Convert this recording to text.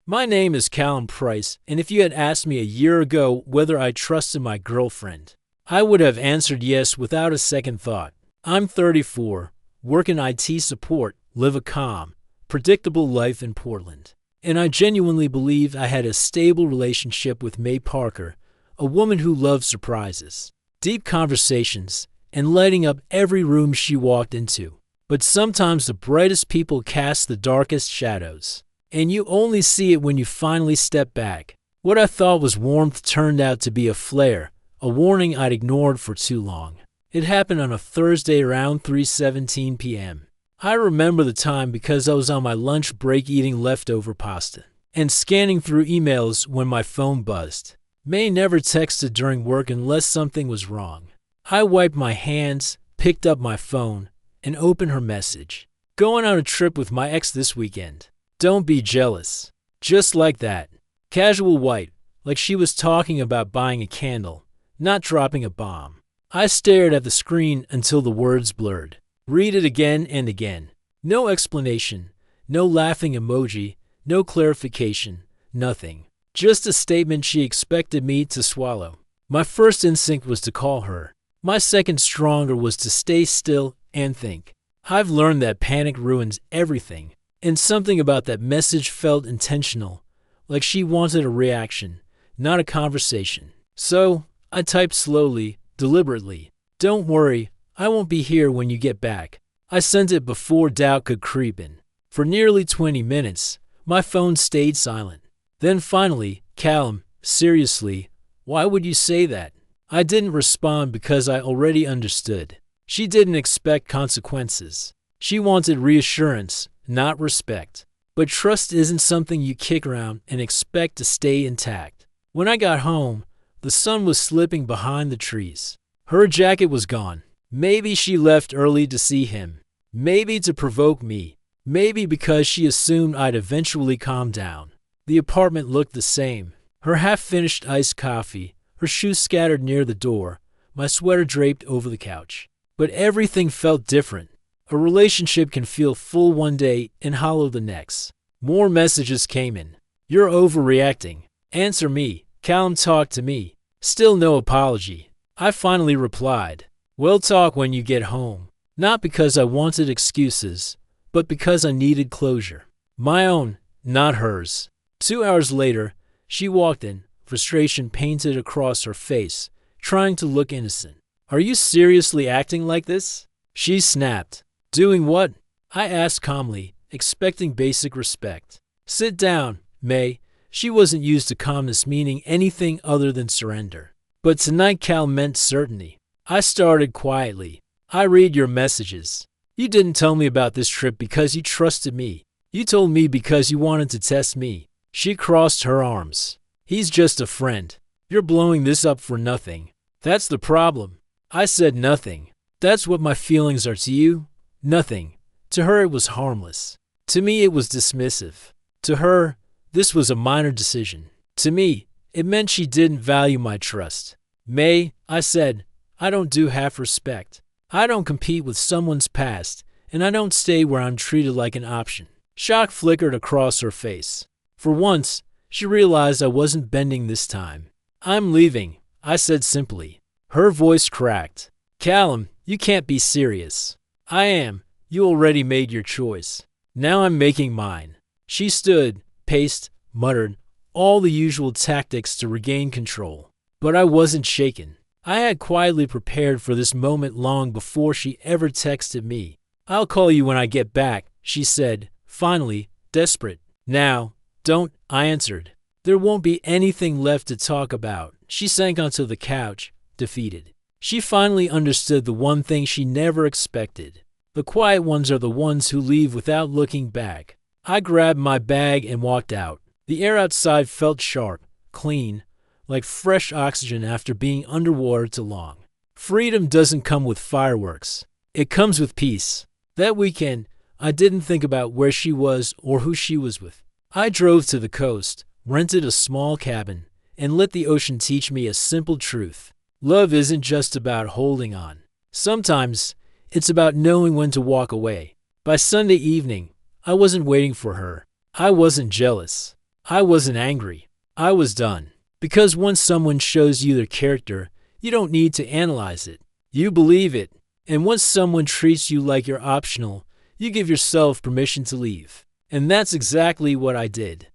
My name is Callum Price, and if you had asked me a year ago whether I trusted my girlfriend, I would have answered yes without a second thought. I'm 34, work in IT support, live a calm, predictable life in Portland, and I genuinely believe I had a stable relationship with May Parker, a woman who loved surprises, deep conversations, and lighting up every room she walked into. But sometimes the brightest people cast the darkest shadows, and you only see it when you finally step back. What I thought was warmth turned out to be a flare, a warning I'd ignored for too long. It happened on a Thursday around 3:17 p.m. I remember the time because I was on my lunch break eating leftover pasta and scanning through emails when my phone buzzed. May never texted during work unless something was wrong. I wiped my hands, picked up my phone, and opened her message. Going on a trip with my ex this weekend. Don't be jealous. Just like that. Casual white, like she was talking about buying a candle, not dropping a bomb. I stared at the screen until the words blurred. Read it again and again. No explanation, no laughing emoji, no clarification, nothing. Just a statement she expected me to swallow. My first instinct was to call her. My second stronger was to stay still and think. I've learned that panic ruins everything. And something about that message felt intentional, like she wanted a reaction, not a conversation. So, I typed slowly, deliberately. Don't worry, I won't be here when you get back. I sent it before doubt could creep in. For nearly 20 minutes, my phone stayed silent. Then finally, Callum, seriously, why would you say that? I didn't respond because I already understood. She didn't expect consequences. She wanted reassurance, not respect. But trust isn't something you kick around and expect to stay intact. When I got home, the sun was slipping behind the trees. Her jacket was gone. Maybe she left early to see him. Maybe to provoke me. Maybe because she assumed I'd eventually calm down. The apartment looked the same. Her half-finished iced coffee, her shoes scattered near the door, my sweater draped over the couch. But everything felt different. A relationship can feel full one day and hollow the next. More messages came in. You're overreacting. Answer me. Callum, talk to me. Still no apology. I finally replied, we'll talk when you get home. Not because I wanted excuses, but because I needed closure. My own, not hers. 2 hours later, she walked in, frustration painted across her face, trying to look innocent. Are you seriously acting like this? She snapped. Doing what? I asked calmly, expecting basic respect. Sit down, May. She wasn't used to calmness meaning anything other than surrender. But tonight Cal meant certainty. I started quietly. I read your messages. You didn't tell me about this trip because you trusted me. You told me because you wanted to test me. She crossed her arms. He's just a friend. You're blowing this up for nothing. That's the problem. I said nothing. That's what my feelings are to you. Nothing. To her it was harmless. To me it was dismissive. To her, this was a minor decision. To me, it meant she didn't value my trust. May, I said, I don't do half respect. I don't compete with someone's past, and I don't stay where I'm treated like an option. Shock flickered across her face. For once, she realized I wasn't bending this time. I'm leaving, I said simply. Her voice cracked. Callum, you can't be serious. I am. You already made your choice. Now I'm making mine. She stood, paced, muttered, all the usual tactics to regain control. But I wasn't shaken. I had quietly prepared for this moment long before she ever texted me. I'll call you when I get back, she said, finally, desperate. Now, don't, I answered. There won't be anything left to talk about. She sank onto the couch, defeated. She finally understood the one thing she never expected. The quiet ones are the ones who leave without looking back. I grabbed my bag and walked out. The air outside felt sharp, clean, like fresh oxygen after being underwater too long. Freedom doesn't come with fireworks. It comes with peace. That weekend, I didn't think about where she was or who she was with. I drove to the coast, rented a small cabin, and let the ocean teach me a simple truth. Love isn't just about holding on. Sometimes, it's about knowing when to walk away. By Sunday evening, I wasn't waiting for her. I wasn't jealous. I wasn't angry. I was done. Because once someone shows you their character, you don't need to analyze it. You believe it. And once someone treats you like you're optional, you give yourself permission to leave. And that's exactly what I did.